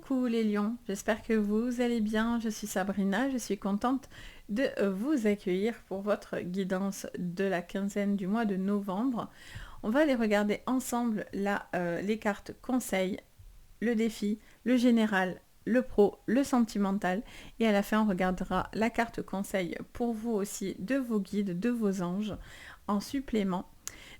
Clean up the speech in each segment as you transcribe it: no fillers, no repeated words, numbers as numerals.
Coucou les lions, j'espère que vous allez bien. Je suis Sabrina, je suis contente de vous accueillir pour votre guidance de la quinzaine du mois de novembre. On va aller regarder ensemble là les cartes conseils, le défi, le général, le pro, le sentimental et à la fin on regardera la carte conseil pour vous aussi de vos guides, de vos anges en supplément.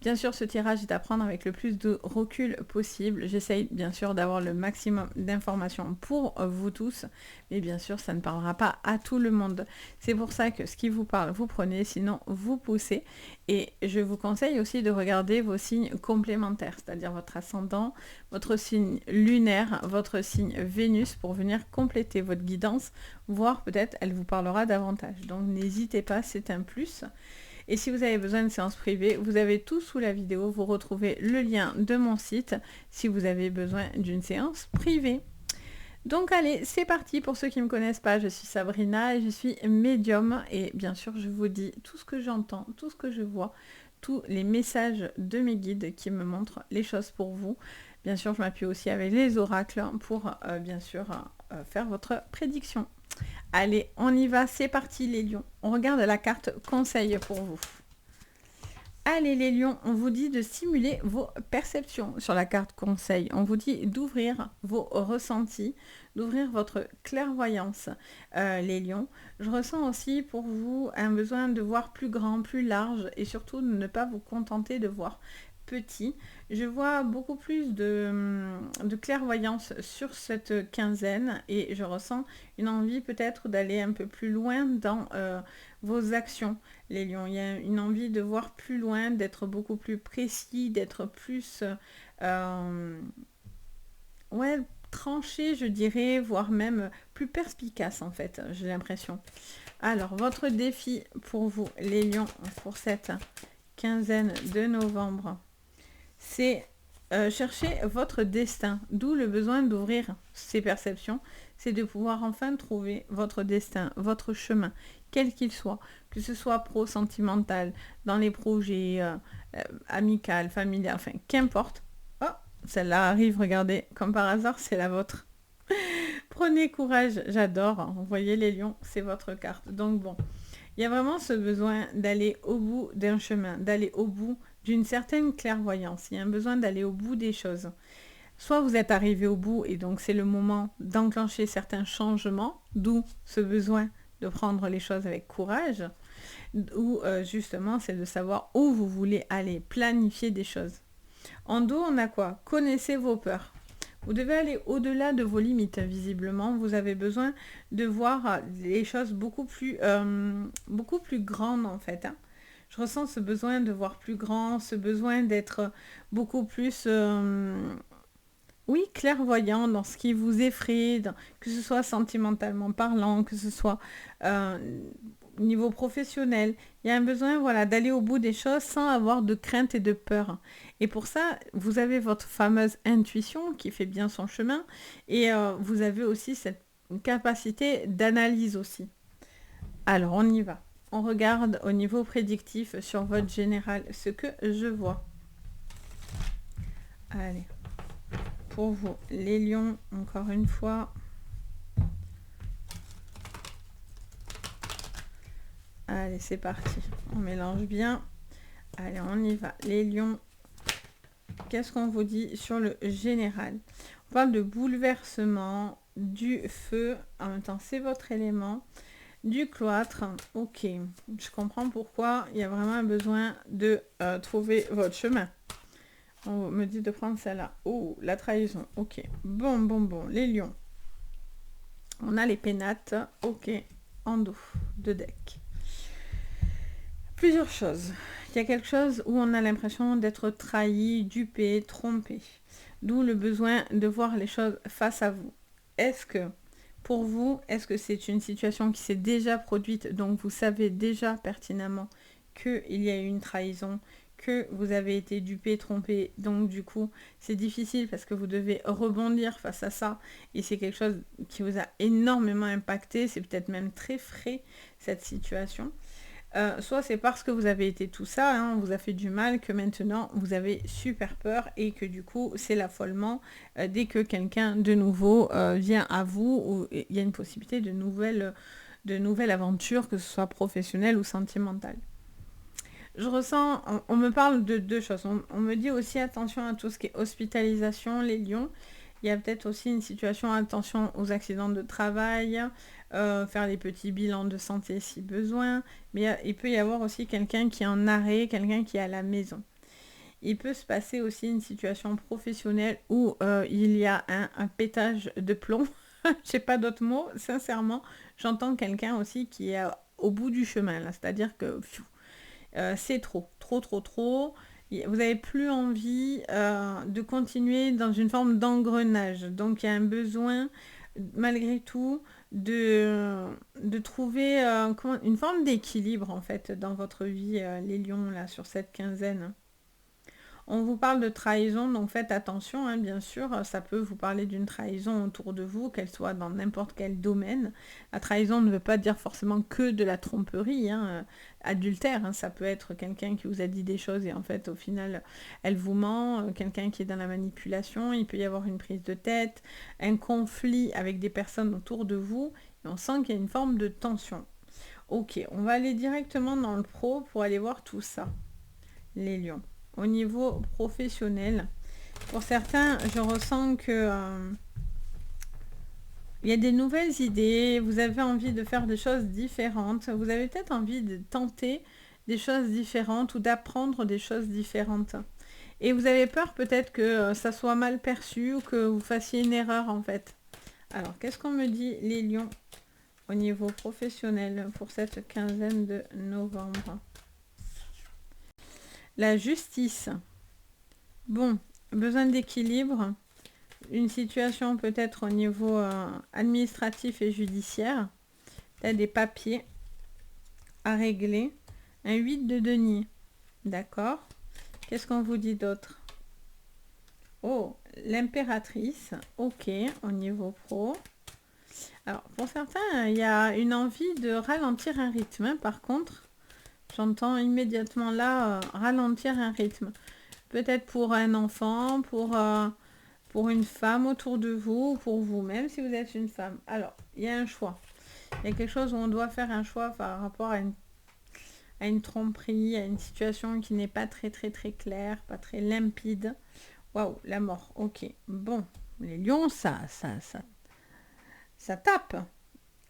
Bien sûr, ce tirage est à prendre avec le plus de recul possible. J'essaye bien sûr d'avoir le maximum d'informations pour vous tous, mais bien sûr, ça ne parlera pas à tout le monde. C'est pour ça que ce qui vous parle, vous prenez, sinon vous poussez. Et je vous conseille aussi de regarder vos signes complémentaires, c'est-à-dire votre ascendant, votre signe lunaire, votre signe Vénus, pour venir compléter votre guidance, voire peut-être elle vous parlera davantage. Donc n'hésitez pas, c'est un plus. Et si vous avez besoin de séance privée, vous avez tout sous la vidéo. Vous retrouvez le lien de mon site si vous avez besoin d'une séance privée. Donc allez, c'est parti. Pour ceux qui ne me connaissent pas, je suis Sabrina et je suis médium. Et bien sûr, je vous dis tout ce que j'entends, tout ce que je vois, tous les messages de mes guides qui me montrent les choses pour vous. Bien sûr, je m'appuie aussi avec les oracles pour bien sûr faire votre prédiction. Allez, on y va, c'est parti les lions. On regarde la carte conseil pour vous. Allez les lions, on vous dit de simuler vos perceptions sur la carte conseil. On vous dit d'ouvrir vos ressentis, d'ouvrir votre clairvoyance. Les lions, je ressens aussi pour vous un besoin de voir plus grand, plus large et surtout de ne pas vous contenter de voir petit. Je vois beaucoup plus de clairvoyance sur cette quinzaine et je ressens une envie peut-être d'aller un peu plus loin dans vos actions, les lions. Il y a une envie de voir plus loin, d'être beaucoup plus précis, d'être plus tranché, je dirais, voire même plus perspicace en fait, j'ai l'impression. Alors, votre défi pour vous, les lions, pour cette quinzaine de novembre, c'est chercher votre destin, d'où le besoin d'ouvrir ces perceptions, c'est de pouvoir enfin trouver votre destin, votre chemin, quel qu'il soit, que ce soit pro-sentimental, dans les projets amical, familial, enfin, qu'importe. Oh, celle-là arrive, regardez, comme par hasard, c'est la vôtre. Prenez courage, j'adore, vous voyez les lions, c'est votre carte. Donc bon, il y a vraiment ce besoin d'aller au bout d'un chemin, d'aller au bout d'une certaine clairvoyance. Il y a un besoin d'aller au bout des choses. Soit vous êtes arrivé au bout et donc c'est le moment d'enclencher certains changements, d'où ce besoin de prendre les choses avec courage, ou justement c'est de savoir où vous voulez aller, planifier des choses. En dos, on a quoi? Connaissez vos peurs. Vous devez aller au-delà de vos limites, visiblement. Vous avez besoin de voir les choses beaucoup plus grandes, en fait. Hein. Je ressens ce besoin de voir plus grand, ce besoin d'être beaucoup plus, clairvoyant dans ce qui vous effraie, que ce soit sentimentalement parlant, que ce soit au niveau professionnel. Il y a un besoin d'aller au bout des choses sans avoir de crainte et de peur. Et pour ça, vous avez votre fameuse intuition qui fait bien son chemin et vous avez aussi cette capacité d'analyse aussi. Alors, on y va. On regarde au niveau prédictif sur votre général ce que je vois. Allez. Pour vous, les lions, encore une fois. Allez, c'est parti. On mélange bien. Allez, on y va. Les lions, qu'est-ce qu'on vous dit sur le général? On parle de bouleversement, du feu. En même temps, c'est votre élément. Du cloître. Ok. Je comprends pourquoi il y a vraiment un besoin de trouver votre chemin. On me dit de prendre celle-là. Oh, la trahison. Ok. Bon. Les lions. On a les pénates. Ok. En dos de deck. Plusieurs choses. Il y a quelque chose où on a l'impression d'être trahi, dupé, trompé. D'où le besoin de voir les choses face à vous. Est-ce que, pour vous, est-ce que c'est une situation qui s'est déjà produite, donc vous savez déjà pertinemment qu'il y a eu une trahison, que vous avez été dupé, trompé, donc du coup, c'est difficile parce que vous devez rebondir face à ça, et c'est quelque chose qui vous a énormément impacté, c'est peut-être même très frais, cette situation. soit c'est parce que vous avez été tout ça, hein, on vous a fait du mal, que maintenant vous avez super peur et que du coup c'est l'affolement dès que quelqu'un de nouveau vient à vous, ou il y a une possibilité de nouvelles aventures, que ce soit professionnelle ou sentimentale. Je ressens, on me parle de deux choses. On me dit aussi attention à tout ce qui est hospitalisation, les lions. Il y a peut-être aussi une situation, attention aux accidents de travail, faire des petits bilans de santé si besoin. Mais il peut y avoir aussi quelqu'un qui est en arrêt, quelqu'un qui est à la maison. Il peut se passer aussi une situation professionnelle où il y a un pétage de plomb. Je sais pas d'autres mots, sincèrement. J'entends quelqu'un aussi qui est au bout du chemin, là. C'est-à-dire que c'est trop, trop, trop, trop. Vous n'avez plus envie de continuer dans une forme d'engrenage. Donc il y a un besoin, malgré tout, de trouver une forme d'équilibre, en fait, dans votre vie, les lions, là, sur cette quinzaine. On vous parle de trahison, donc faites attention, hein, bien sûr, ça peut vous parler d'une trahison autour de vous, qu'elle soit dans n'importe quel domaine. La trahison ne veut pas dire forcément que de la tromperie, hein, adultère, hein, ça peut être quelqu'un qui vous a dit des choses et en fait au final elle vous ment, quelqu'un qui est dans la manipulation, il peut y avoir une prise de tête, un conflit avec des personnes autour de vous, et on sent qu'il y a une forme de tension. Ok, on va aller directement dans le pro pour aller voir tout ça, les lions. Au niveau professionnel, pour certains, je ressens que il y a des nouvelles idées, vous avez envie de faire des choses différentes, vous avez peut-être envie de tenter des choses différentes ou d'apprendre des choses différentes. Et vous avez peur peut-être que ça soit mal perçu ou que vous fassiez une erreur en fait. Alors, qu'est-ce qu'on me dit les lions au niveau professionnel pour cette quinzaine de novembre? La justice. Bon, besoin d'équilibre. Une situation peut-être au niveau administratif et judiciaire. Peut-être des papiers à régler. Un 8 de denier. D'accord. Qu'est-ce qu'on vous dit d'autre? Oh, l'impératrice. Ok, au niveau pro. Alors, pour certains, il y a une envie de ralentir un rythme. Hein, par contre, j'entends immédiatement là ralentir un rythme. Peut-être pour un enfant, pour une femme autour de vous, ou pour vous-même si vous êtes une femme. Alors, il y a un choix. Il y a quelque chose où on doit faire un choix par rapport à une tromperie, à une situation qui n'est pas très très très claire, pas très limpide. Waouh, la mort. Ok. Bon, les lions, ça tape.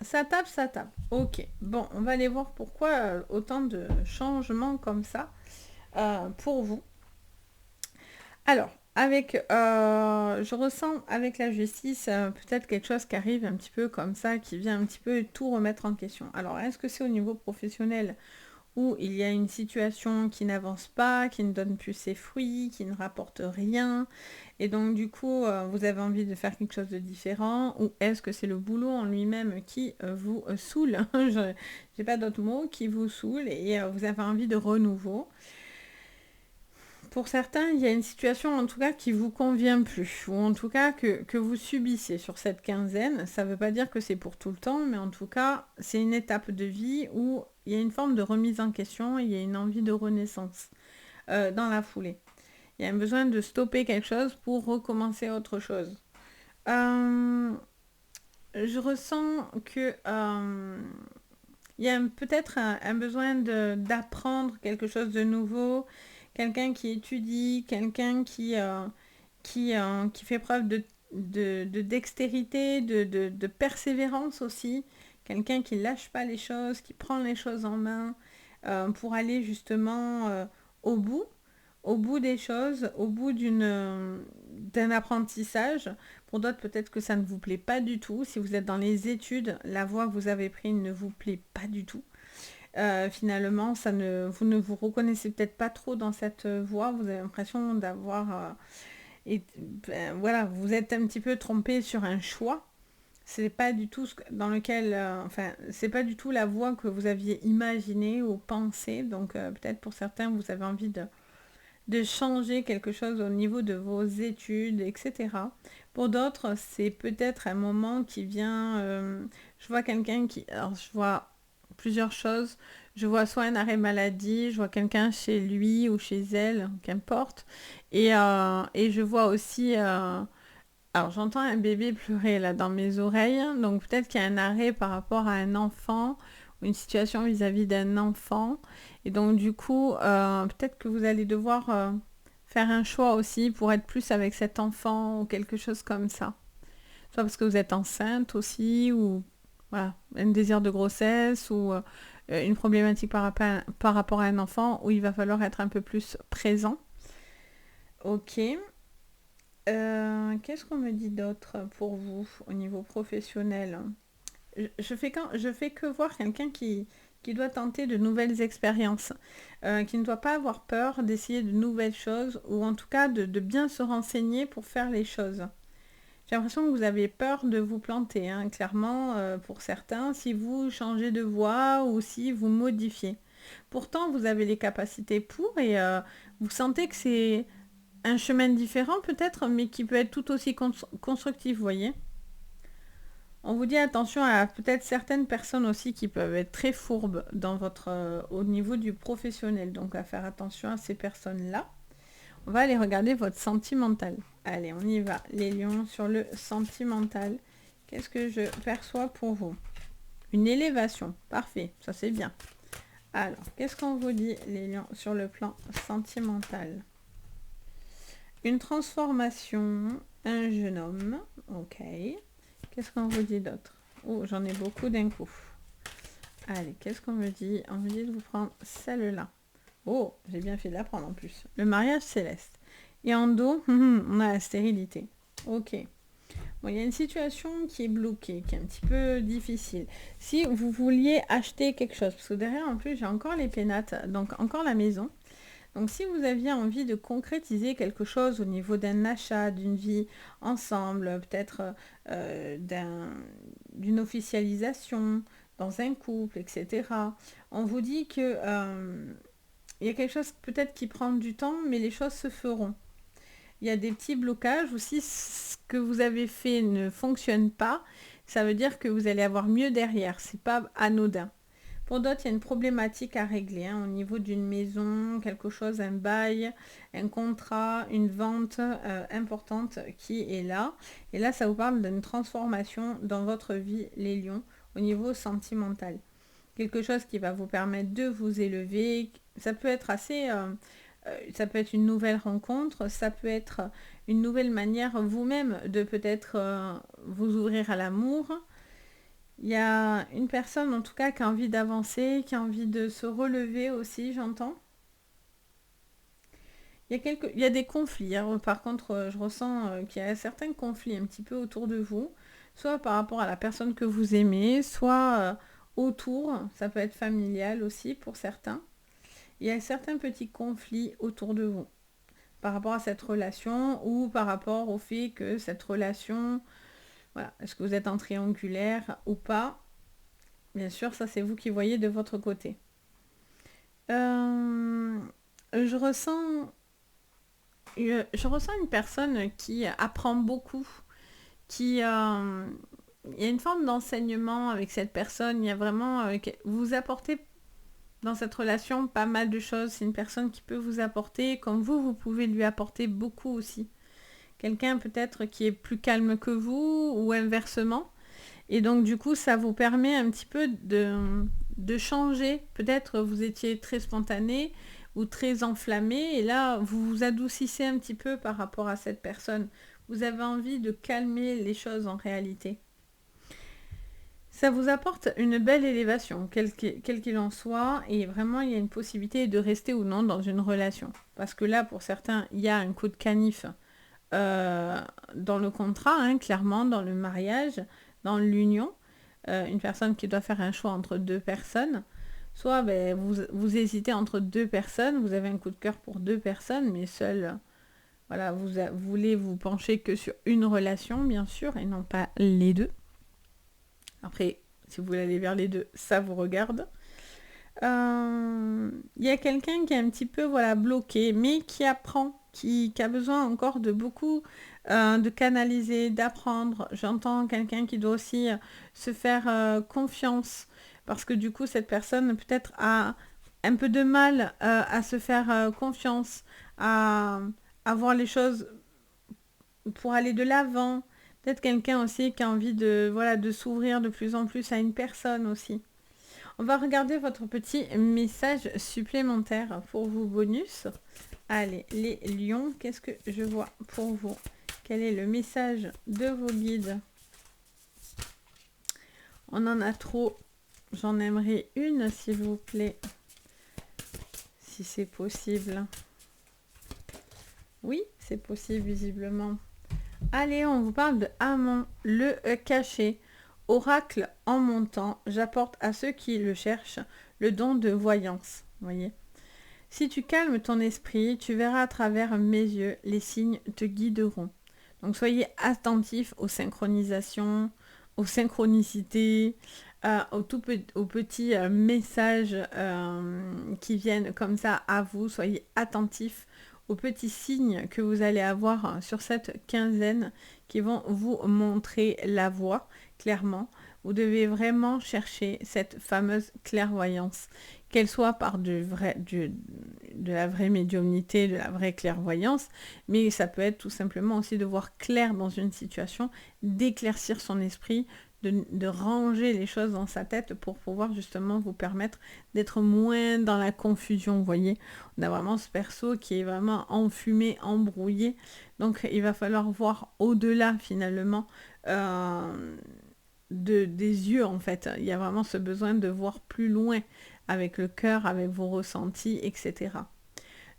Ça tape, ça tape. Ok. Bon, on va aller voir pourquoi autant de changements comme ça pour vous. Alors, je ressens avec la justice peut-être quelque chose qui arrive un petit peu comme ça, qui vient un petit peu tout remettre en question. Alors, est-ce que c'est au niveau professionnel où il y a une situation qui n'avance pas, qui ne donne plus ses fruits, qui ne rapporte rien, et donc du coup, vous avez envie de faire quelque chose de différent, ou est-ce que c'est le boulot en lui-même qui vous saoule, je n'ai pas d'autre mot, qui vous saoule, et vous avez envie de renouveau. Pour certains, il y a une situation en tout cas qui vous convient plus, ou en tout cas que vous subissez sur cette quinzaine. Ça ne veut pas dire que c'est pour tout le temps, mais en tout cas, c'est une étape de vie où il y a une forme de remise en question, il y a une envie de renaissance dans la foulée. Il y a un besoin de stopper quelque chose pour recommencer autre chose. Je ressens que il y a peut-être un besoin d'apprendre quelque chose de nouveau, quelqu'un qui étudie, quelqu'un qui fait preuve de dextérité, de persévérance aussi, quelqu'un qui lâche pas les choses, qui prend les choses en main pour aller justement au bout, au bout des choses, au bout d'un apprentissage. Pour d'autres, peut-être que ça ne vous plaît pas du tout. Si vous êtes dans les études, la voie que vous avez prise ne vous plaît pas du tout. Finalement, vous ne vous reconnaissez peut-être pas trop dans cette voie. Vous avez l'impression d'avoir... voilà, vous êtes un petit peu trompé sur un choix. C'est pas du tout dans lequel... c'est pas du tout la voie que vous aviez imaginée ou pensée. Donc, peut-être pour certains, vous avez envie de changer quelque chose au niveau de vos études, etc. Pour d'autres, c'est peut-être un moment qui vient... je vois quelqu'un qui... Alors, je vois plusieurs choses. Je vois soit un arrêt maladie, je vois quelqu'un chez lui ou chez elle, qu'importe. Et je vois aussi... alors j'entends un bébé pleurer là dans mes oreilles, donc peut-être qu'il y a un arrêt par rapport à un enfant ou une situation vis-à-vis d'un enfant. Et donc du coup, peut-être que vous allez devoir faire un choix aussi pour être plus avec cet enfant ou quelque chose comme ça. Soit parce que vous êtes enceinte aussi, ou voilà, un désir de grossesse, ou une problématique par rapport à un enfant où il va falloir être un peu plus présent. Ok. Qu'est-ce qu'on me dit d'autre pour vous au niveau professionnel? Je fais que voir quelqu'un qui doit tenter de nouvelles expériences, qui ne doit pas avoir peur d'essayer de nouvelles choses, ou en tout cas de bien se renseigner pour faire les choses. J'ai l'impression que vous avez peur de vous planter, hein, clairement, pour certains, si vous changez de voie ou si vous modifiez. Pourtant, vous avez les capacités pour et vous sentez que c'est un chemin différent peut-être, mais qui peut être tout aussi constructif, vous voyez. On vous dit attention à peut-être certaines personnes aussi qui peuvent être très fourbes dans au niveau du professionnel, donc à faire attention à ces personnes-là. On va aller regarder votre sentimental. Allez, on y va. Les lions sur le sentimental. Qu'est-ce que je perçois pour vous? Une élévation. Parfait, ça c'est bien. Alors, qu'est-ce qu'on vous dit, les lions, sur le plan sentimental? Une transformation, un jeune homme. Ok. Qu'est-ce qu'on vous dit d'autre? Oh, j'en ai beaucoup d'un coup. Allez, qu'est-ce qu'on me dit? On me dit de vous prendre celle-là. Oh, j'ai bien fait de la prendre en plus. Le mariage céleste. Et en dos, on a la stérilité. Ok. Bon, il y a une situation qui est bloquée, qui est un petit peu difficile. Si vous vouliez acheter quelque chose, parce que derrière, en plus, j'ai encore les pénates, donc encore la maison. Donc, si vous aviez envie de concrétiser quelque chose au niveau d'un achat, d'une vie ensemble, peut-être d'une officialisation dans un couple, etc., on vous dit que il y a quelque chose peut-être qui prend du temps, mais les choses se feront. Il y a des petits blocages ou si ce que vous avez fait ne fonctionne pas, ça veut dire que vous allez avoir mieux derrière. C'est pas anodin. Pour d'autres, il y a une problématique à régler hein, au niveau d'une maison, quelque chose, un bail, un contrat, une vente importante qui est là. Et là, ça vous parle d'une transformation dans votre vie, les lions, au niveau sentimental. Quelque chose qui va vous permettre de vous élever. Ça peut être assez... ça peut être une nouvelle rencontre, ça peut être une nouvelle manière vous-même de peut-être vous ouvrir à l'amour. Il y a une personne en tout cas qui a envie d'avancer, qui a envie de se relever aussi, j'entends. Il y a des conflits, hein. Par contre, je ressens qu'il y a certains conflits un petit peu autour de vous, soit par rapport à la personne que vous aimez, soit autour, ça peut être familial aussi pour certains. Il y a certains petits conflits autour de vous par rapport à cette relation ou par rapport au fait que cette relation, voilà, est-ce que vous êtes en triangulaire ou pas? Bien sûr, ça c'est vous qui voyez de votre côté. Euh, je ressens, je ressens une personne qui apprend beaucoup, il y a une forme d'enseignement avec cette personne. Il y a vraiment, vous apportez dans cette relation pas mal de choses. C'est une personne qui peut vous apporter, comme vous pouvez lui apporter beaucoup aussi. Quelqu'un peut-être qui est plus calme que vous ou inversement. Et donc du coup, ça vous permet un petit peu de changer. Peut-être vous étiez très spontané ou très enflammé et là, vous vous adoucissez un petit peu par rapport à cette personne. Vous avez envie de calmer les choses en réalité. Ça vous apporte une belle élévation, quel qu'il en soit, et vraiment il y a une possibilité de rester ou non dans une relation. Parce que là, pour certains, il y a un coup de canif dans le contrat, hein, clairement, dans le mariage, dans l'union. Une personne qui doit faire un choix entre deux personnes. Soit ben, vous hésitez entre deux personnes, vous avez un coup de cœur pour deux personnes, mais seul, voilà, vous voulez vous pencher que sur une relation, bien sûr, et non pas les deux. Après, si vous voulez aller vers les deux, ça vous regarde. Il y a quelqu'un qui est un petit peu voilà, bloqué, mais qui apprend, qui a besoin encore de beaucoup de canaliser, d'apprendre. J'entends quelqu'un qui doit aussi se faire confiance, parce que du coup, cette personne peut-être a un peu de mal à se faire confiance, à voir les choses pour aller de l'avant. Peut-être quelqu'un aussi qui a envie de, voilà, de s'ouvrir de plus en plus à une personne aussi. On va regarder votre petit message supplémentaire pour vous bonus. Allez, les lions, qu'est-ce que je vois pour vous? Quel est le message de vos guides? On en a trop. J'en aimerais une, s'il vous plaît. Si c'est possible. Oui, c'est possible, visiblement. Allez, on vous parle de Amon, le caché. Oracle en montant, j'apporte à ceux qui le cherchent le don de voyance. Voyez. Si tu calmes ton esprit, tu verras à travers mes yeux, les signes te guideront. Donc soyez attentifs aux synchronisations, aux synchronicités, aux petits messages qui viennent comme ça à vous. Soyez attentifs aux petits signes que vous allez avoir sur cette quinzaine qui vont vous montrer la voie clairement. Vous devez vraiment chercher cette fameuse clairvoyance, qu'elle soit par de la vraie médiumnité, de la vraie clairvoyance, mais ça peut être tout simplement aussi de voir clair dans une situation, d'éclaircir son esprit, de ranger les choses dans sa tête pour pouvoir justement vous permettre d'être moins dans la confusion, vous voyez. On a vraiment ce perso qui est vraiment enfumé, embrouillé, donc il va falloir voir au-delà finalement des yeux en fait. Il y a vraiment ce besoin de voir plus loin avec le cœur, avec vos ressentis, etc.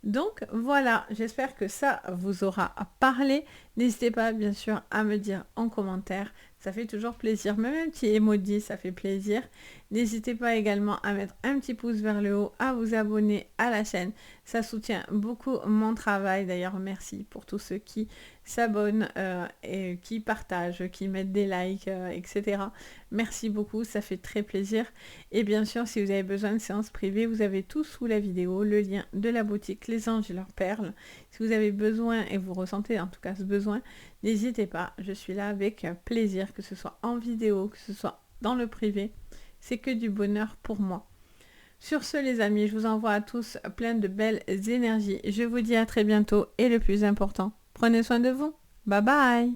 Donc voilà, j'espère que ça vous aura parlé. N'hésitez pas bien sûr à me dire en commentaire, ça fait toujours plaisir, même un petit emoji, ça fait plaisir. N'hésitez pas également à mettre un petit pouce vers le haut, à vous abonner à la chaîne, ça soutient beaucoup mon travail. D'ailleurs, merci pour tous ceux qui s'abonnent et qui partagent, qui mettent des likes, etc. Merci beaucoup, ça fait très plaisir. Et bien sûr, si vous avez besoin de séances privées, vous avez tout sous la vidéo, le lien de la boutique Les Anges et leurs perles. Si vous avez besoin et vous ressentez en tout cas ce besoin, n'hésitez pas, je suis là avec plaisir, que ce soit en vidéo, que ce soit dans le privé. C'est que du bonheur pour moi. Sur ce les amis, je vous envoie à tous plein de belles énergies. Je vous dis à très bientôt et le plus important, prenez soin de vous. Bye bye.